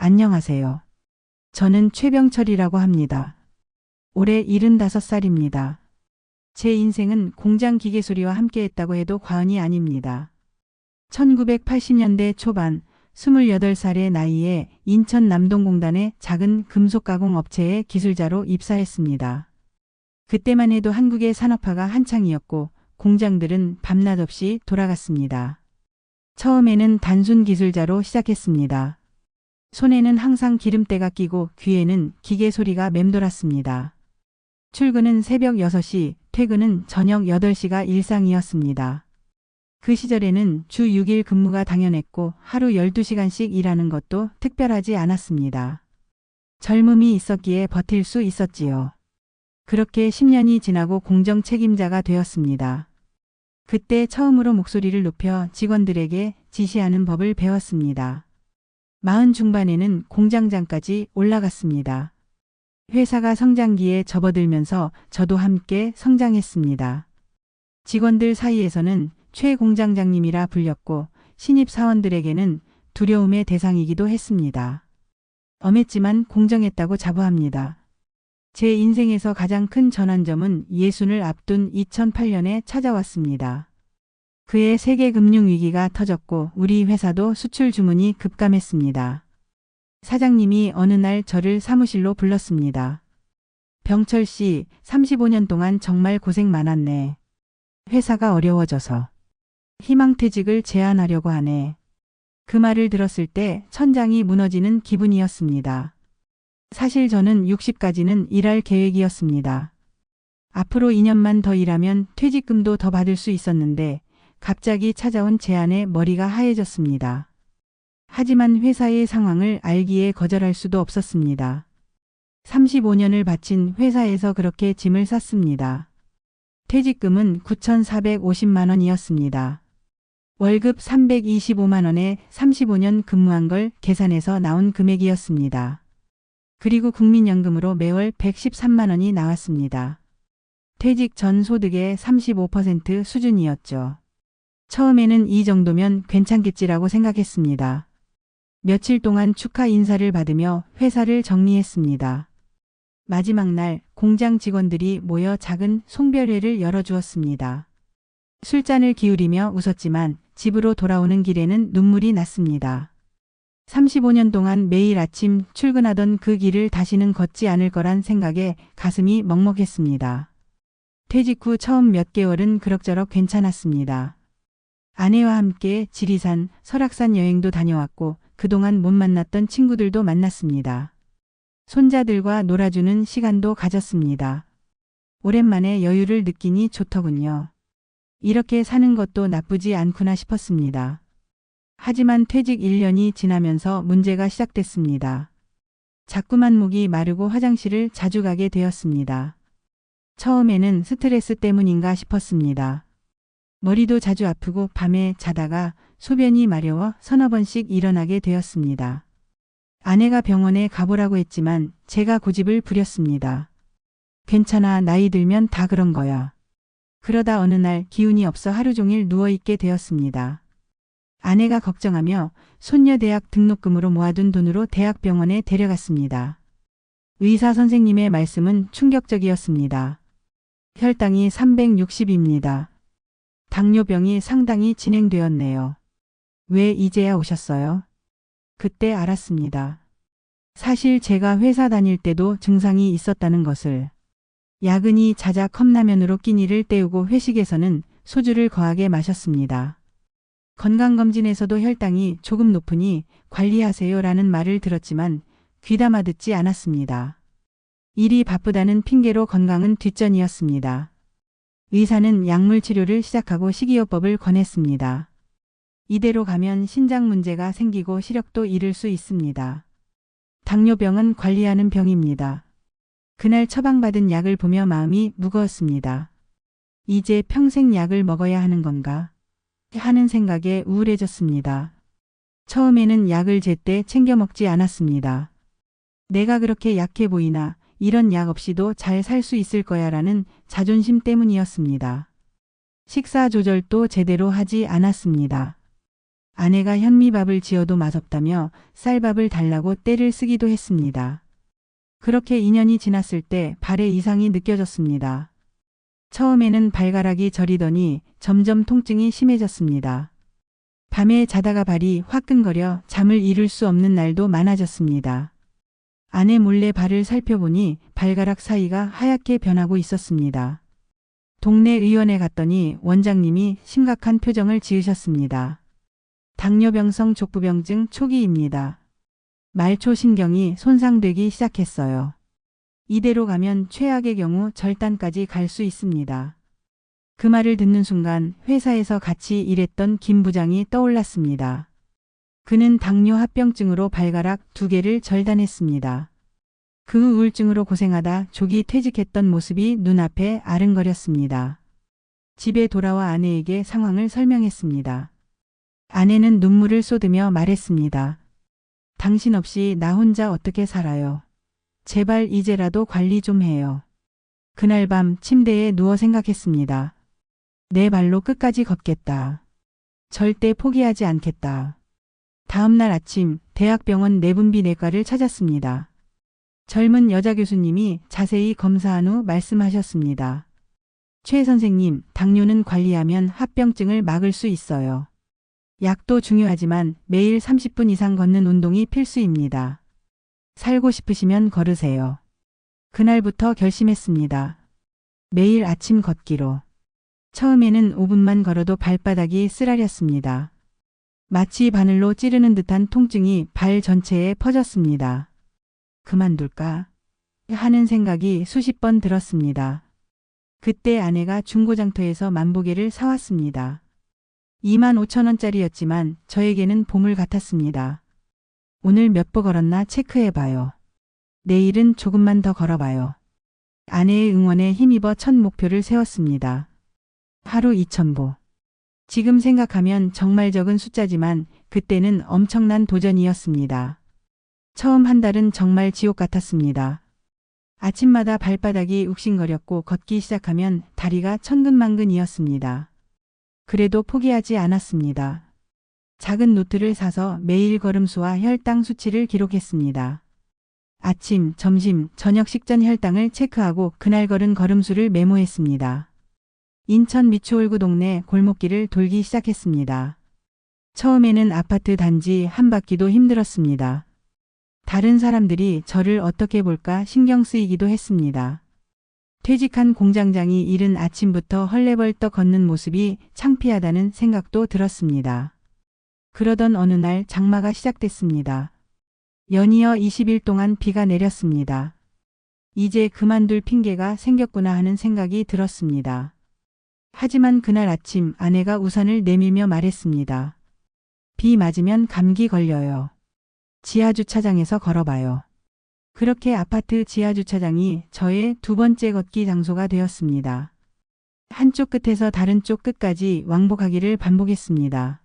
안녕하세요. 저는 최병철이라고 합니다. 올해 75살입니다. 제 인생은 공장 기계소리와 함께했다고 해도 과언이 아닙니다. 1980년대 초반 28살의 나이에 인천 남동공단의 작은 금속가공 업체에 기술자로 입사했습니다. 그때만 해도 한국의 산업화가 한창이었고 공장들은 밤낮 없이 돌아갔습니다. 처음에는 단순 기술자로 시작했습니다. 손에는 항상 기름때가 끼고 귀에는 기계 소리가 맴돌았습니다. 출근은 새벽 6시, 퇴근은 저녁 8시가 일상이었습니다. 그 시절에는 주 6일 근무가 당연했고 하루 12시간씩 일하는 것도 특별하지 않았습니다. 젊음이 있었기에 버틸 수 있었지요. 그렇게 10년이 지나고 공정 책임자가 되었습니다. 그때 처음으로 목소리를 높여 직원들에게 지시하는 법을 배웠습니다. 40 중반에는 공장장까지 올라갔습니다. 회사가 성장기에 접어들면서 저도 함께 성장했습니다. 직원들 사이에서는 최 공장장님이라 불렸고 신입 사원들에게는 두려움의 대상이기도 했습니다. 엄했지만 공정했다고 자부합니다. 제 인생에서 가장 큰 전환점은 예순을 앞둔 2008년에 찾아왔습니다. 그해 세계 금융위기가 터졌고 우리 회사도 수출 주문이 급감했습니다. 사장님이 어느 날 저를 사무실로 불렀습니다. 병철 씨, 35년 동안 정말 고생 많았네. 회사가 어려워져서 희망퇴직을 제안하려고 하네. 그 말을 들었을 때 천장이 무너지는 기분이었습니다. 사실 저는 60까지는 일할 계획이었습니다. 앞으로 2년만 더 일하면 퇴직금도 더 받을 수 있었는데 갑자기 찾아온 제안에 머리가 하얘졌습니다. 하지만 회사의 상황을 알기에 거절할 수도 없었습니다. 35년을 바친 회사에서 그렇게 짐을 쌌습니다. 퇴직금은 9,450만 원이었습니다. 월급 325만 원에 35년 근무한 걸 계산해서 나온 금액이었습니다. 그리고 국민연금으로 매월 113만 원이 나왔습니다. 퇴직 전 소득의 35% 수준이었죠. 처음에는 이 정도면 괜찮겠지라고 생각했습니다. 며칠 동안 축하 인사를 받으며 회사를 정리했습니다. 마지막 날 공장 직원들이 모여 작은 송별회를 열어주었습니다. 술잔을 기울이며 웃었지만 집으로 돌아오는 길에는 눈물이 났습니다. 35년 동안 매일 아침 출근하던 그 길을 다시는 걷지 않을 거란 생각에 가슴이 먹먹했습니다. 퇴직 후 처음 몇 개월은 그럭저럭 괜찮았습니다. 아내와 함께 지리산, 설악산 여행도 다녀왔고 그동안 못 만났던 친구들도 만났습니다. 손자들과 놀아주는 시간도 가졌습니다. 오랜만에 여유를 느끼니 좋더군요. 이렇게 사는 것도 나쁘지 않구나 싶었습니다. 하지만 퇴직 1년이 지나면서 문제가 시작됐습니다. 자꾸만 목이 마르고 화장실을 자주 가게 되었습니다. 처음에는 스트레스 때문인가 싶었습니다. 머리도 자주 아프고 밤에 자다가 소변이 마려워 서너 번씩 일어나게 되었습니다. 아내가 병원에 가보라고 했지만 제가 고집을 부렸습니다. 괜찮아, 나이 들면 다 그런 거야. 그러다 어느 날 기운이 없어 하루 종일 누워있게 되었습니다. 아내가 걱정하며 손녀 대학 등록금으로 모아둔 돈으로 대학병원에 데려갔습니다. 의사 선생님의 말씀은 충격적이었습니다. 혈당이 360입니다. 당뇨병이 상당히 진행되었네요. 왜 이제야 오셨어요? 그때 알았습니다. 사실 제가 회사 다닐 때도 증상이 있었다는 것을. 야근이 잦아 컵라면으로 끼니를 때우고 회식에서는 소주를 거하게 마셨습니다. 건강검진에서도 혈당이 조금 높으니 관리하세요라는 말을 들었지만 귀담아 듣지 않았습니다. 일이 바쁘다는 핑계로 건강은 뒷전이었습니다. 의사는 약물 치료를 시작하고 식이요법을 권했습니다. 이대로 가면 신장 문제가 생기고 시력도 잃을 수 있습니다. 당뇨병은 관리하는 병입니다. 그날 처방받은 약을 보며 마음이 무거웠습니다. 이제 평생 약을 먹어야 하는 건가? 하는 생각에 우울해졌습니다. 처음에는 약을 제때 챙겨 먹지 않았습니다. 내가 그렇게 약해 보이나 이런 약 없이도 잘 살 수 있을 거야 라는 자존심 때문이었습니다. 식사 조절도 제대로 하지 않았습니다. 아내가 현미밥을 지어도 맛없다며 쌀밥을 달라고 떼를 쓰기도 했습니다. 그렇게 2년이 지났을 때 발에 이상이 느껴졌습니다. 처음에는 발가락이 저리더니 점점 통증이 심해졌습니다. 밤에 자다가 발이 화끈거려 잠을 이룰 수 없는 날도 많아졌습니다. 아내 몰래 발을 살펴보니 발가락 사이가 하얗게 변하고 있었습니다. 동네 의원에 갔더니 원장님이 심각한 표정을 지으셨습니다. 당뇨병성 족부병증 초기입니다. 말초신경이 손상되기 시작했어요. 이대로 가면 최악의 경우 절단까지 갈 수 있습니다. 그 말을 듣는 순간 회사에서 같이 일했던 김 부장이 떠올랐습니다. 그는 당뇨 합병증으로 발가락 2개를 절단했습니다. 그 우울증으로 고생하다 조기 퇴직했던 모습이 눈앞에 아른거렸습니다. 집에 돌아와 아내에게 상황을 설명했습니다. 아내는 눈물을 쏟으며 말했습니다. 당신 없이 나 혼자 어떻게 살아요. 제발 이제라도 관리 좀 해요. 그날 밤 침대에 누워 생각했습니다. 내 발로 끝까지 걷겠다. 절대 포기하지 않겠다. 다음 날 아침 대학병원 내분비내과를 찾았습니다. 젊은 여자 교수님이 자세히 검사한 후 말씀하셨습니다. 최 선생님, 당뇨는 관리하면 합병증을 막을 수 있어요. 약도 중요하지만 매일 30분 이상 걷는 운동이 필수입니다. 살고 싶으시면 걸으세요. 그날부터 결심했습니다. 매일 아침 걷기로. 처음에는 5분만 걸어도 발바닥이 쓰라렸습니다. 마치 바늘로 찌르는 듯한 통증이 발 전체에 퍼졌습니다. 그만둘까? 하는 생각이 수십 번 들었습니다. 그때 아내가 중고장터에서 만보개를 사왔습니다. 25,000원짜리였지만 저에게는 보물 같았습니다. 오늘 몇 보 걸었나 체크해봐요. 내일은 조금만 더 걸어봐요. 아내의 응원에 힘입어 첫 목표를 세웠습니다. 하루 2,000보. 지금 생각하면 정말 적은 숫자지만 그때는 엄청난 도전이었습니다. 처음 한 달은 정말 지옥 같았습니다. 아침마다 발바닥이 욱신거렸고 걷기 시작하면 다리가 천근만근이었습니다. 그래도 포기하지 않았습니다. 작은 노트를 사서 매일 걸음수와 혈당 수치를 기록했습니다. 아침, 점심, 저녁 식전 혈당을 체크하고 그날 걸은 걸음수를 메모했습니다. 인천 미추홀구 동네 골목길을 돌기 시작했습니다. 처음에는 아파트 단지 한 바퀴도 힘들었습니다. 다른 사람들이 저를 어떻게 볼까 신경 쓰이기도 했습니다. 퇴직한 공장장이 이른 아침부터 헐레벌떡 걷는 모습이 창피하다는 생각도 들었습니다. 그러던 어느 날 장마가 시작됐습니다. 연이어 20일 동안 비가 내렸습니다. 이제 그만둘 핑계가 생겼구나 하는 생각이 들었습니다. 하지만 그날 아침 아내가 우산을 내밀며 말했습니다. 비 맞으면 감기 걸려요. 지하주차장에서 걸어봐요. 그렇게 아파트 지하주차장이 저의 2번째 걷기 장소가 되었습니다. 한쪽 끝에서 다른 쪽 끝까지 왕복하기를 반복했습니다.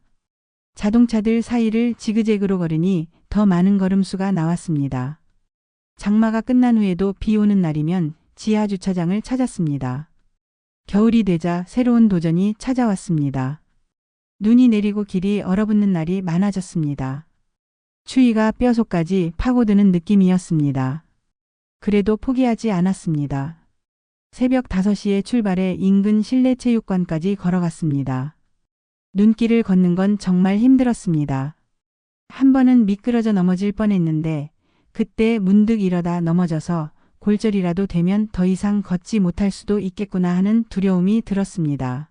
자동차들 사이를 지그재그로 걸으니 더 많은 걸음수가 나왔습니다. 장마가 끝난 후에도 비 오는 날이면 지하주차장을 찾았습니다. 겨울이 되자 새로운 도전이 찾아왔습니다. 눈이 내리고 길이 얼어붙는 날이 많아졌습니다. 추위가 뼈속까지 파고드는 느낌이었습니다. 그래도 포기하지 않았습니다. 새벽 5시에 출발해 인근 실내체육관까지 걸어갔습니다. 눈길을 걷는 건 정말 힘들었습니다. 한 번은 미끄러져 넘어질 뻔했는데 그때 문득 이러다 넘어져서 골절이라도 되면 더 이상 걷지 못할 수도 있겠구나 하는 두려움이 들었습니다.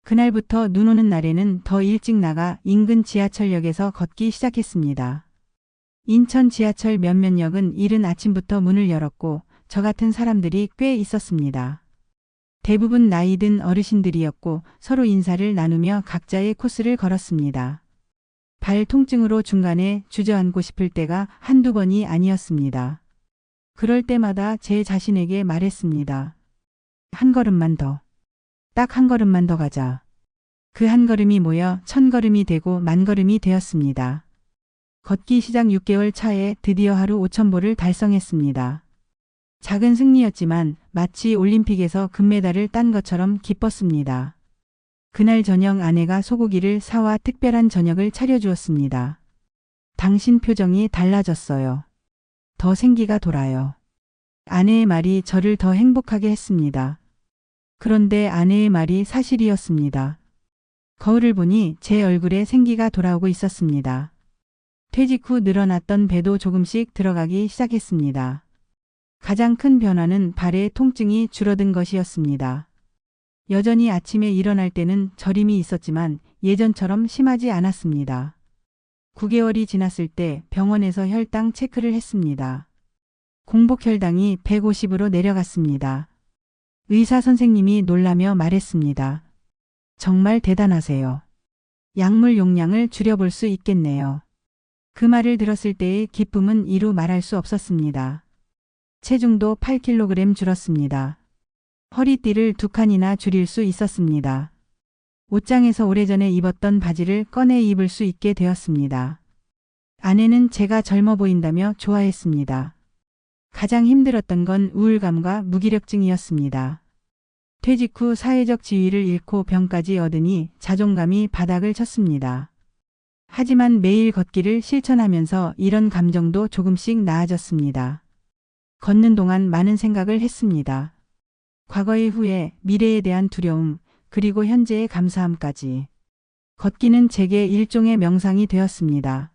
그날부터 눈 오는 날에는 더 일찍 나가 인근 지하철역에서 걷기 시작했습니다. 인천 지하철 몇몇 역은 이른 아침부터 문을 열었고 저 같은 사람들이 꽤 있었습니다. 대부분 나이 든 어르신들이었고 서로 인사를 나누며 각자의 코스를 걸었습니다. 발 통증으로 중간에 주저앉고 싶을 때가 한두 번이 아니었습니다. 그럴 때마다 제 자신에게 말했습니다. 한 걸음만 더. 딱 한 걸음만 더 가자. 그 한 걸음이 모여 1000걸음이 되고 10,000걸음이 되었습니다. 걷기 시작 6개월 차에 드디어 하루 5,000보를 달성했습니다. 작은 승리였지만 마치 올림픽에서 금메달을 딴 것처럼 기뻤습니다. 그날 저녁 아내가 소고기를 사와 특별한 저녁을 차려주었습니다. 당신 표정이 달라졌어요. 더 생기가 돌아요. 아내의 말이 저를 더 행복하게 했습니다. 그런데 아내의 말이 사실이었습니다. 거울을 보니 제 얼굴에 생기가 돌아오고 있었습니다. 퇴직 후 늘어났던 배도 조금씩 들어가기 시작했습니다. 가장 큰 변화는 발의 통증이 줄어든 것이었습니다. 여전히 아침에 일어날 때는 저림이 있었지만 예전처럼 심하지 않았습니다. 9개월이 지났을 때 병원에서 혈당 체크를 했습니다. 공복 혈당이 150으로 내려갔습니다. 의사 선생님이 놀라며 말했습니다. 정말 대단하세요. 약물 용량을 줄여볼 수 있겠네요. 그 말을 들었을 때의 기쁨은 이루 말할 수 없었습니다. 체중도 8kg 줄었습니다. 허리띠를 2칸이나 줄일 수 있었습니다. 옷장에서 오래전에 입었던 바지를 꺼내 입을 수 있게 되었습니다. 아내는 제가 젊어 보인다며 좋아했습니다. 가장 힘들었던 건 우울감과 무기력증이었습니다. 퇴직 후 사회적 지위를 잃고 병까지 얻으니 자존감이 바닥을 쳤습니다. 하지만 매일 걷기를 실천하면서 이런 감정도 조금씩 나아졌습니다. 걷는 동안 많은 생각을 했습니다. 과거의 후회, 미래에 대한 두려움, 그리고 현재의 감사함까지. 걷기는 제게 일종의 명상이 되었습니다.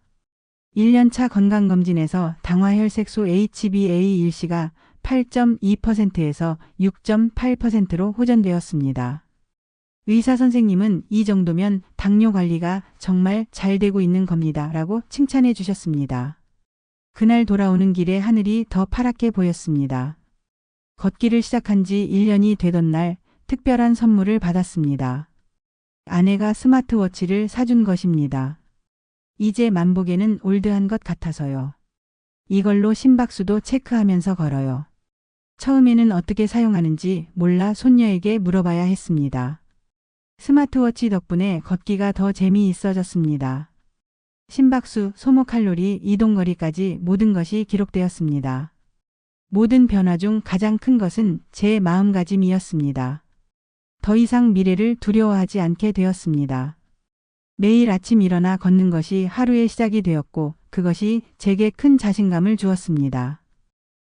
1년차 건강검진에서 당화혈색소 HbA1c가 8.2%에서 6.8%로 호전되었습니다. 의사 선생님은 이 정도면 당뇨 관리가 정말 잘 되고 있는 겁니다. 라고 칭찬해 주셨습니다. 그날 돌아오는 길에 하늘이 더 파랗게 보였습니다. 걷기를 시작한 지 1년이 되던 날 특별한 선물을 받았습니다. 아내가 스마트워치를 사준 것입니다. 이제 만보계는 올드한 것 같아서요. 이걸로 심박수도 체크하면서 걸어요. 처음에는 어떻게 사용하는지 몰라 손녀에게 물어봐야 했습니다. 스마트워치 덕분에 걷기가 더 재미있어졌습니다. 심박수, 소모 칼로리, 이동거리까지 모든 것이 기록되었습니다. 모든 변화 중 가장 큰 것은 제 마음가짐이었습니다. 더 이상 미래를 두려워하지 않게 되었습니다. 매일 아침 일어나 걷는 것이 하루의 시작이 되었고 그것이 제게 큰 자신감을 주었습니다.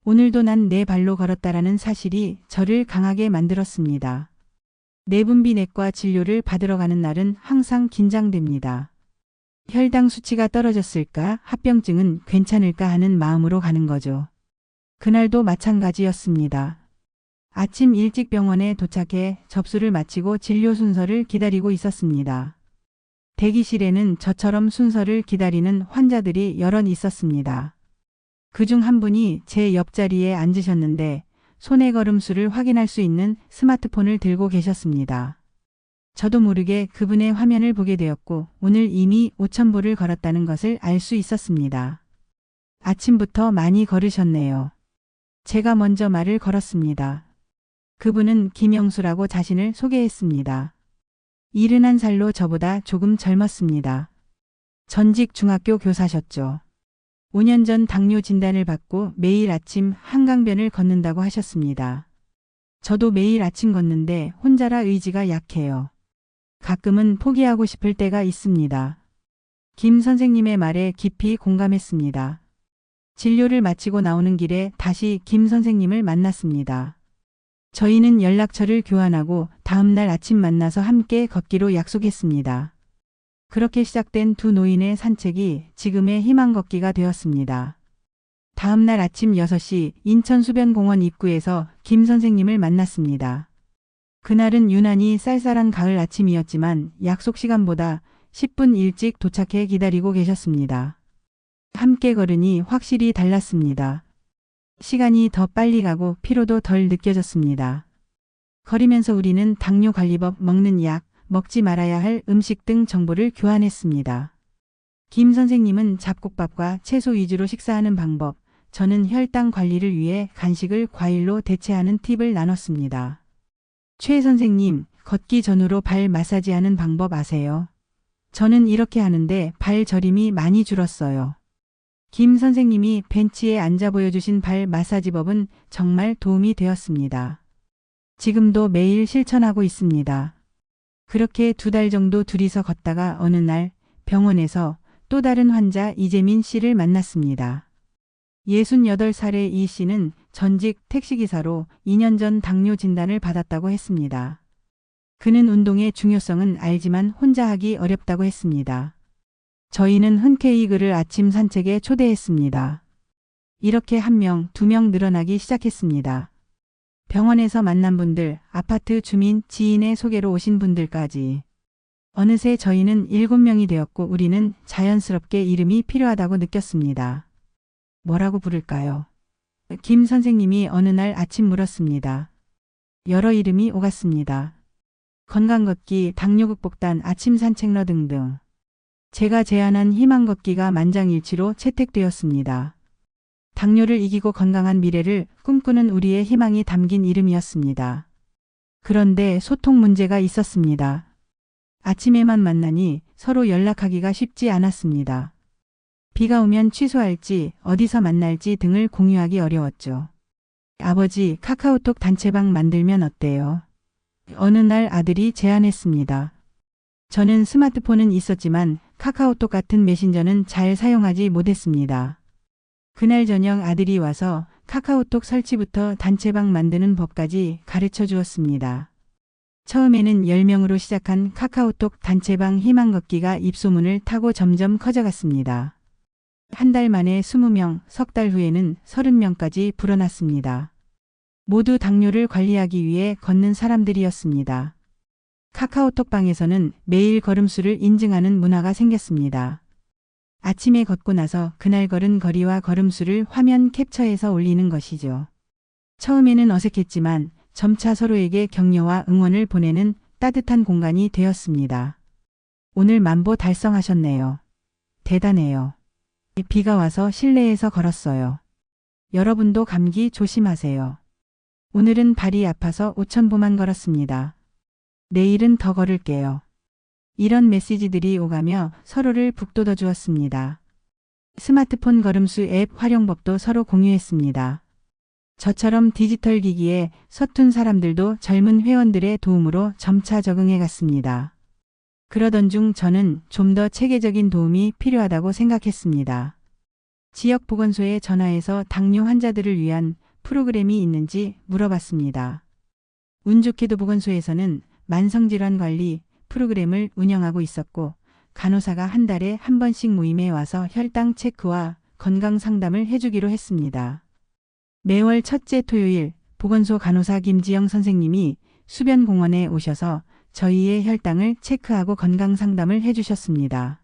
오늘도 난 내 발로 걸었다라는 사실이 저를 강하게 만들었습니다. 내분비내과 진료를 받으러 가는 날은 항상 긴장됩니다. 혈당 수치가 떨어졌을까, 합병증은 괜찮을까 하는 마음으로 가는 거죠. 그날도 마찬가지였습니다. 아침 일찍 병원에 도착해 접수를 마치고 진료 순서를 기다리고 있었습니다. 대기실에는 저처럼 순서를 기다리는 환자들이 여럿 있었습니다. 그중 한 분이 제 옆자리에 앉으셨는데 손의 걸음수를 확인할 수 있는 스마트폰을 들고 계셨습니다. 저도 모르게 그분의 화면을 보게 되었고 오늘 이미 5,000보를 걸었다는 것을 알 수 있었습니다. 아침부터 많이 걸으셨네요. 제가 먼저 말을 걸었습니다. 그분은 김영수라고 자신을 소개했습니다. 71살로 저보다 조금 젊었습니다. 전직 중학교 교사셨죠. 5년 전 당뇨 진단을 받고 매일 아침 한강변을 걷는다고 하셨습니다. 저도 매일 아침 걷는데 혼자라 의지가 약해요. 가끔은 포기하고 싶을 때가 있습니다. 김 선생님의 말에 깊이 공감했습니다. 진료를 마치고 나오는 길에 다시 김 선생님을 만났습니다. 저희는 연락처를 교환하고 다음 날 아침 만나서 함께 걷기로 약속했습니다. 그렇게 시작된 두 노인의 산책이 지금의 희망 걷기가 되었습니다. 다음 날 아침 6시 인천수변공원 입구에서 김 선생님을 만났습니다. 그날은 유난히 쌀쌀한 가을 아침이었지만 약속 시간보다 10분 일찍 도착해 기다리고 계셨습니다. 함께 걸으니 확실히 달랐습니다. 시간이 더 빨리 가고 피로도 덜 느껴졌습니다. 걸으면서 우리는 당뇨 관리법, 먹는 약, 먹지 말아야 할 음식 등 정보를 교환했습니다. 김 선생님은 잡곡밥과 채소 위주로 식사하는 방법, 저는 혈당 관리를 위해 간식을 과일로 대체하는 팁을 나눴습니다. 최 선생님, 걷기 전후로 발 마사지하는 방법 아세요? 저는 이렇게 하는데 발 저림이 많이 줄었어요. 김 선생님이 벤치에 앉아 보여주신 발 마사지법은 정말 도움이 되었습니다. 지금도 매일 실천하고 있습니다. 그렇게 2달 정도 둘이서 걷다가 어느 날 병원에서 또 다른 환자 이재민 씨를 만났습니다. 68살의 이 씨는 전직 택시기사로 2년 전 당뇨 진단을 받았다고 했습니다. 그는 운동의 중요성은 알지만 혼자 하기 어렵다고 했습니다. 저희는 흔쾌히 그를 아침 산책에 초대했습니다. 이렇게 1명, 2명 늘어나기 시작했습니다. 병원에서 만난 분들, 아파트 주민, 지인의 소개로 오신 분들까지. 어느새 저희는 7명이 되었고 우리는 자연스럽게 이름이 필요하다고 느꼈습니다. 뭐라고 부를까요? 김 선생님이 어느 날 아침 물었습니다. 여러 이름이 오갔습니다. 건강걷기, 당뇨극복단, 아침 산책러 등등. 제가 제안한 희망걷기가 만장일치로 채택되었습니다. 당뇨를 이기고 건강한 미래를 꿈꾸는 우리의 희망이 담긴 이름이었습니다. 그런데 소통 문제가 있었습니다. 아침에만 만나니 서로 연락하기가 쉽지 않았습니다. 비가 오면 취소할지 어디서 만날지 등을 공유하기 어려웠죠. 아버지, 카카오톡 단체방 만들면 어때요? 어느 날 아들이 제안했습니다. 저는 스마트폰은 있었지만 카카오톡 같은 메신저는 잘 사용하지 못했습니다. 그날 저녁 아들이 와서 카카오톡 설치부터 단체방 만드는 법까지 가르쳐 주었습니다. 처음에는 10명으로 시작한 카카오톡 단체방 희망걷기가 입소문을 타고 점점 커져갔습니다. 한 달 만에 20명, 석 달 후에는 30명까지 불어났습니다. 모두 당뇨를 관리하기 위해 걷는 사람들이었습니다. 카카오톡 방에서는 매일 걸음수를 인증하는 문화가 생겼습니다. 아침에 걷고 나서 그날 걸은 거리와 걸음수를 화면 캡처해서 올리는 것이죠. 처음에는 어색했지만 점차 서로에게 격려와 응원을 보내는 따뜻한 공간이 되었습니다. 오늘 만보 달성하셨네요. 대단해요. 비가 와서 실내에서 걸었어요. 여러분도 감기 조심하세요. 오늘은 발이 아파서 5,000보만 걸었습니다. 내일은 더 걸을게요. 이런 메시지들이 오가며 서로를 북돋워 주었습니다. 스마트폰 걸음수 앱 활용법도 서로 공유했습니다. 저처럼 디지털 기기에 서툰 사람들도 젊은 회원들의 도움으로 점차 적응해 갔습니다. 그러던 중 저는 좀 더 체계적인 도움이 필요하다고 생각했습니다. 지역 보건소에 전화해서 당뇨 환자들을 위한 프로그램이 있는지 물어봤습니다. 운 좋게도 보건소에서는 만성질환 관리 프로그램을 운영하고 있었고 간호사가 한 달에 한 번씩 모임에 와서 혈당 체크와 건강 상담을 해주기로 했습니다. 매월 첫째 토요일 보건소 간호사 김지영 선생님이 수변공원에 오셔서 저희의 혈당을 체크하고 건강 상담을 해주셨습니다.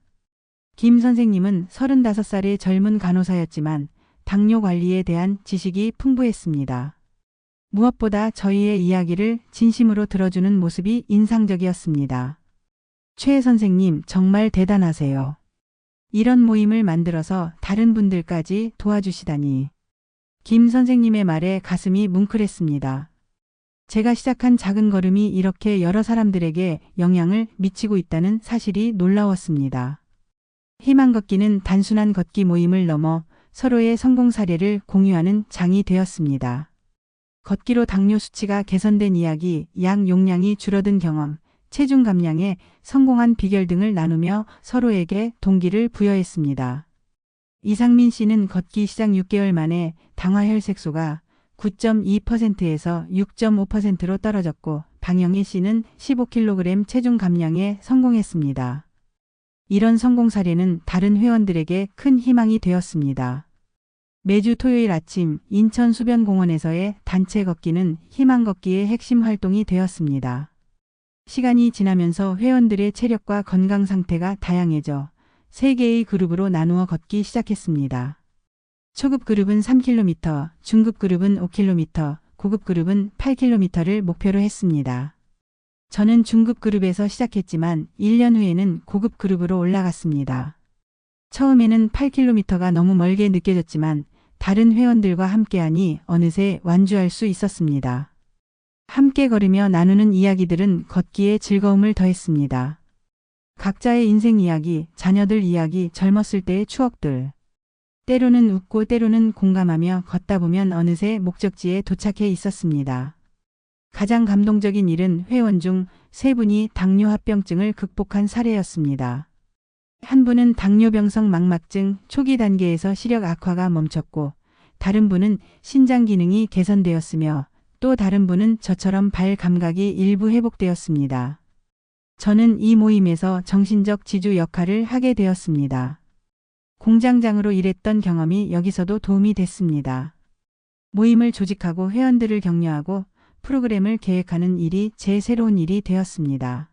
김 선생님은 35살의 젊은 간호사였지만 당뇨 관리에 대한 지식이 풍부했습니다. 무엇보다 저희의 이야기를 진심으로 들어주는 모습이 인상적이었습니다. 최 선생님 정말 대단하세요. 이런 모임을 만들어서 다른 분들까지 도와주시다니. 김 선생님의 말에 가슴이 뭉클했습니다. 제가 시작한 작은 걸음이 이렇게 여러 사람들에게 영향을 미치고 있다는 사실이 놀라웠습니다. 희망걷기는 단순한 걷기 모임을 넘어 서로의 성공 사례를 공유하는 장이 되었습니다. 걷기로 당뇨 수치가 개선된 이야기, 약 용량이 줄어든 경험, 체중 감량에 성공한 비결 등을 나누며 서로에게 동기를 부여했습니다. 이상민 씨는 걷기 시작 6개월 만에 당화혈색소가 9.2%에서 6.5%로 떨어졌고 방영희 씨는 15kg 체중 감량에 성공했습니다. 이런 성공 사례는 다른 회원들에게 큰 희망이 되었습니다. 매주 토요일 아침 인천 수변공원에서의 단체 걷기는 희망걷기의 핵심 활동이 되었습니다. 시간이 지나면서 회원들의 체력과 건강 상태가 다양해져 3개의 그룹으로 나누어 걷기 시작했습니다. 초급 그룹은 3km, 중급 그룹은 5km, 고급 그룹은 8km를 목표로 했습니다. 저는 중급 그룹에서 시작했지만 1년 후에는 고급 그룹으로 올라갔습니다. 처음에는 8km가 너무 멀게 느껴졌지만 다른 회원들과 함께하니 어느새 완주할 수 있었습니다. 함께 걸으며 나누는 이야기들은 걷기에 즐거움을 더했습니다. 각자의 인생 이야기, 자녀들 이야기, 젊었을 때의 추억들. 때로는 웃고 때로는 공감하며 걷다 보면 어느새 목적지에 도착해 있었습니다. 가장 감동적인 일은 회원 중 3분이 당뇨합병증을 극복한 사례였습니다. 한 분은 당뇨병성 망막증 초기 단계에서 시력 악화가 멈췄고, 다른 분은 신장 기능이 개선되었으며, 또 다른 분은 저처럼 발 감각이 일부 회복되었습니다. 저는 이 모임에서 정신적 지주 역할을 하게 되었습니다. 공장장으로 일했던 경험이 여기서도 도움이 됐습니다. 모임을 조직하고 회원들을 격려하고 프로그램을 계획하는 일이 제 새로운 일이 되었습니다.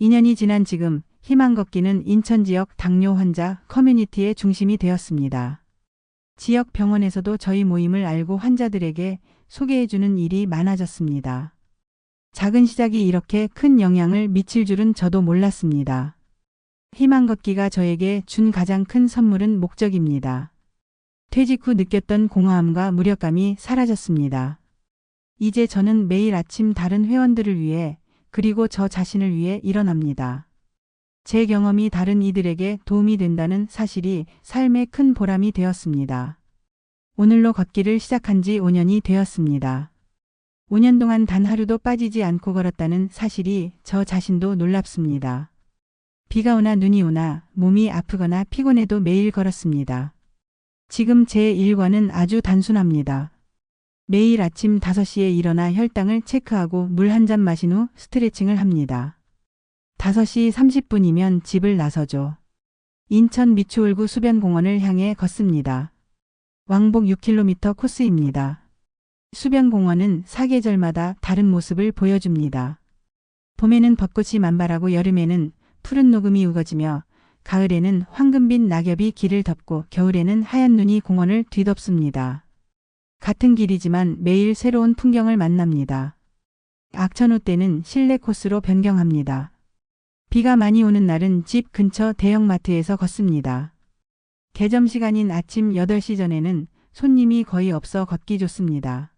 2년이 지난 지금 희망 걷기는 인천 지역 당뇨 환자 커뮤니티의 중심이 되었습니다. 지역 병원에서도 저희 모임을 알고 환자들에게 소개해주는 일이 많아졌습니다. 작은 시작이 이렇게 큰 영향을 미칠 줄은 저도 몰랐습니다. 희망 걷기가 저에게 준 가장 큰 선물은 목적입니다. 퇴직 후 느꼈던 공허함과 무력감이 사라졌습니다. 이제 저는 매일 아침 다른 회원들을 위해 그리고 저 자신을 위해 일어납니다. 제 경험이 다른 이들에게 도움이 된다는 사실이 삶의 큰 보람이 되었습니다. 오늘로 걷기를 시작한 지 5년이 되었습니다. 5년 동안 단 하루도 빠지지 않고 걸었다는 사실이 저 자신도 놀랍습니다. 비가 오나 눈이 오나 몸이 아프거나 피곤해도 매일 걸었습니다. 지금 제 일과는 아주 단순합니다. 매일 아침 5시에 일어나 혈당을 체크하고 물 한 잔 마신 후 스트레칭을 합니다. 5시 30분이면 집을 나서죠. 인천 미추홀구 수변공원을 향해 걷습니다. 왕복 6km 코스입니다. 수변공원은 사계절마다 다른 모습을 보여줍니다. 봄에는 벚꽃이 만발하고 여름에는 푸른 녹음이 우거지며 가을에는 황금빛 낙엽이 길을 덮고 겨울에는 하얀 눈이 공원을 뒤덮습니다. 같은 길이지만 매일 새로운 풍경을 만납니다. 악천후 때는 실내 코스로 변경합니다. 비가 많이 오는 날은 집 근처 대형마트에서 걷습니다. 개점 시간인 아침 8시 전에는 손님이 거의 없어 걷기 좋습니다.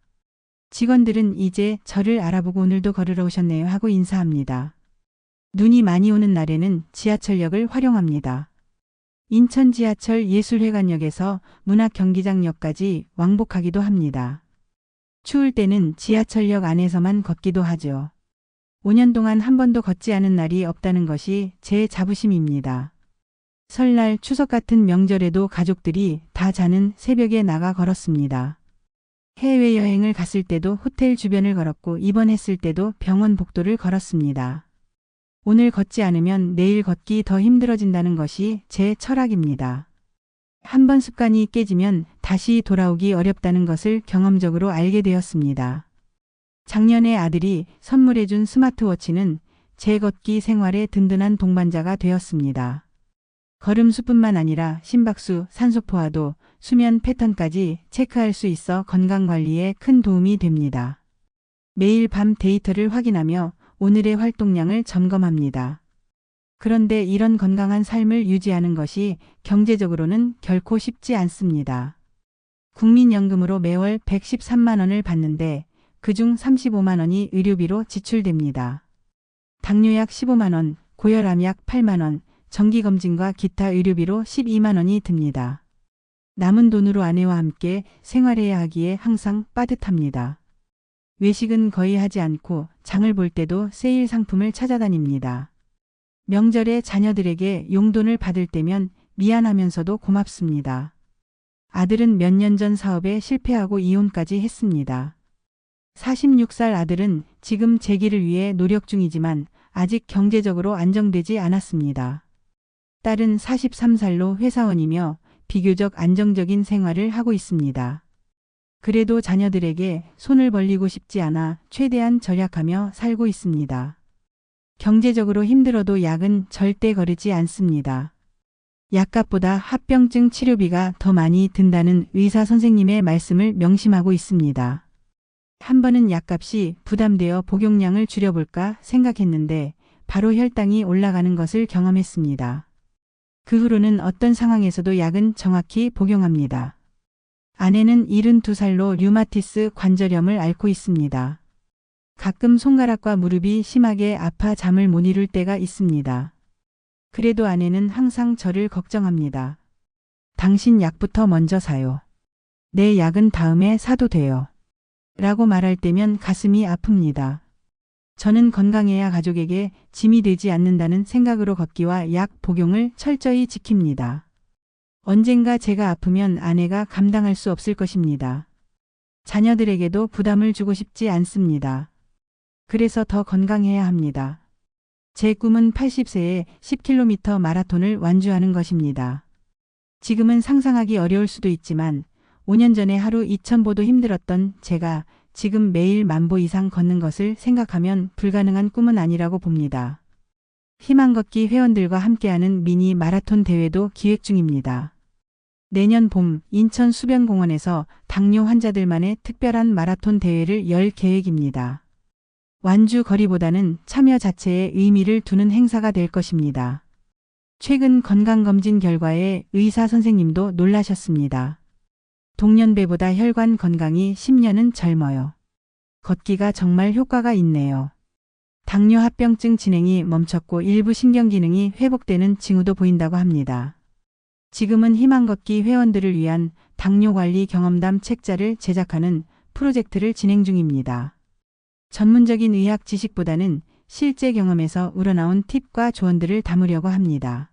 직원들은 이제 저를 알아보고 오늘도 걸으러 오셨네요 하고 인사합니다. 눈이 많이 오는 날에는 지하철역을 활용합니다. 인천 지하철 예술회관역에서 문학경기장역까지 왕복하기도 합니다. 추울 때는 지하철역 안에서만 걷기도 하죠. 5년 동안 한 번도 걷지 않은 날이 없다는 것이 제 자부심입니다. 설날, 추석 같은 명절에도 가족들이 다 자는 새벽에 나가 걸었습니다. 해외여행을 갔을 때도 호텔 주변을 걸었고 입원했을 때도 병원 복도를 걸었습니다. 오늘 걷지 않으면 내일 걷기 더 힘들어진다는 것이 제 철학입니다. 한 번 습관이 깨지면 다시 돌아오기 어렵다는 것을 경험적으로 알게 되었습니다. 작년에 아들이 선물해준 스마트워치는 제 걷기 생활의 든든한 동반자가 되었습니다. 걸음수뿐만 아니라 심박수, 산소포화도, 수면 패턴까지 체크할 수 있어 건강관리에 큰 도움이 됩니다. 매일 밤 데이터를 확인하며 오늘의 활동량을 점검합니다. 그런데 이런 건강한 삶을 유지하는 것이 경제적으로는 결코 쉽지 않습니다. 국민연금으로 매월 113만 원을 받는데 그중 35만 원이 의료비로 지출됩니다. 당뇨약 15만 원, 고혈압약 8만 원, 정기검진과 기타 의료비로 12만 원이 듭니다. 남은 돈으로 아내와 함께 생활해야 하기에 항상 빠듯합니다. 외식은 거의 하지 않고 장을 볼 때도 세일 상품을 찾아다닙니다. 명절에 자녀들에게 용돈을 받을 때면 미안하면서도 고맙습니다. 아들은 몇 년 전 사업에 실패하고 이혼까지 했습니다. 46살 아들은 지금 재기를 위해 노력 중이지만 아직 경제적으로 안정되지 않았습니다. 딸은 43살로 회사원이며 비교적 안정적인 생활을 하고 있습니다. 그래도 자녀들에게 손을 벌리고 싶지 않아 최대한 절약하며 살고 있습니다. 경제적으로 힘들어도 약은 절대 거르지 않습니다. 약값보다 합병증 치료비가 더 많이 든다는 의사 선생님의 말씀을 명심하고 있습니다. 한 번은 약값이 부담되어 복용량을 줄여볼까 생각했는데 바로 혈당이 올라가는 것을 경험했습니다. 그 후로는 어떤 상황에서도 약은 정확히 복용합니다. 아내는 72살로 류마티스 관절염을 앓고 있습니다. 가끔 손가락과 무릎이 심하게 아파 잠을 못 이룰 때가 있습니다. 그래도 아내는 항상 저를 걱정합니다. 당신 약부터 먼저 사요. 내 약은 다음에 사도 돼요. 라고 말할 때면 가슴이 아픕니다. 저는 건강해야 가족에게 짐이 되지 않는다는 생각으로 걷기와 약 복용을 철저히 지킵니다. 언젠가 제가 아프면 아내가 감당할 수 없을 것입니다. 자녀들에게도 부담을 주고 싶지 않습니다. 그래서 더 건강해야 합니다. 제 꿈은 80세에 10km 마라톤을 완주하는 것입니다. 지금은 상상하기 어려울 수도 있지만 5년 전에 하루 2,000보도 힘들었던 제가 지금 매일 10,000보 이상 걷는 것을 생각하면 불가능한 꿈은 아니라고 봅니다. 희망 걷기 회원들과 함께하는 미니 마라톤 대회도 기획 중입니다. 내년 봄 인천 수변공원에서 당뇨 환자들만의 특별한 마라톤 대회를 열 계획입니다. 완주 거리보다는 참여 자체에 의미를 두는 행사가 될 것입니다. 최근 건강검진 결과에 의사 선생님도 놀라셨습니다. 동년배보다 혈관 건강이 10년은 젊어요. 걷기가 정말 효과가 있네요. 당뇨 합병증 진행이 멈췄고 일부 신경 기능이 회복되는 징후도 보인다고 합니다. 지금은 희망 걷기 회원들을 위한 당뇨 관리 경험담 책자를 제작하는 프로젝트를 진행 중입니다. 전문적인 의학 지식보다는 실제 경험에서 우러나온 팁과 조언들을 담으려고 합니다.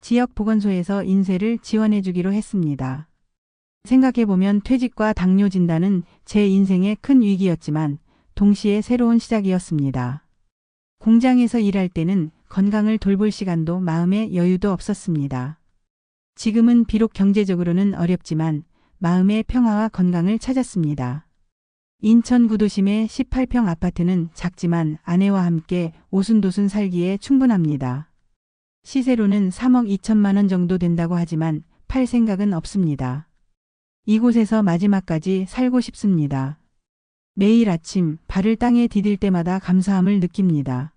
지역 보건소에서 인쇄를 지원해 주기로 했습니다. 생각해보면 퇴직과 당뇨 진단은 제 인생의 큰 위기였지만 동시에 새로운 시작이었습니다. 공장에서 일할 때는 건강을 돌볼 시간도 마음의 여유도 없었습니다. 지금은 비록 경제적으로는 어렵지만 마음의 평화와 건강을 찾았습니다. 인천 구도심의 18평 아파트는 작지만 아내와 함께 오순도순 살기에 충분합니다. 시세로는 3억 2천만 원 정도 된다고 하지만 팔 생각은 없습니다. 이곳에서 마지막까지 살고 싶습니다. 매일 아침 발을 땅에 디딜 때마다 감사함을 느낍니다.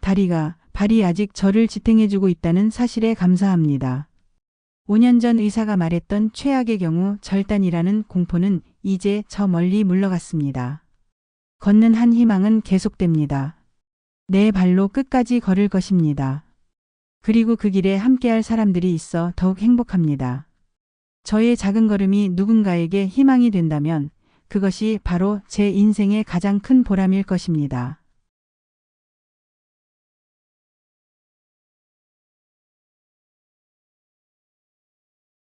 발이 아직 저를 지탱해주고 있다는 사실에 감사합니다. 5년 전 의사가 말했던 최악의 경우 절단이라는 공포는 이제 저 멀리 물러갔습니다. 걷는 한 희망은 계속됩니다. 내 발로 끝까지 걸을 것입니다. 그리고 그 길에 함께할 사람들이 있어 더욱 행복합니다. 저의 작은 걸음이 누군가에게 희망이 된다면 그것이 바로 제 인생의 가장 큰 보람일 것입니다.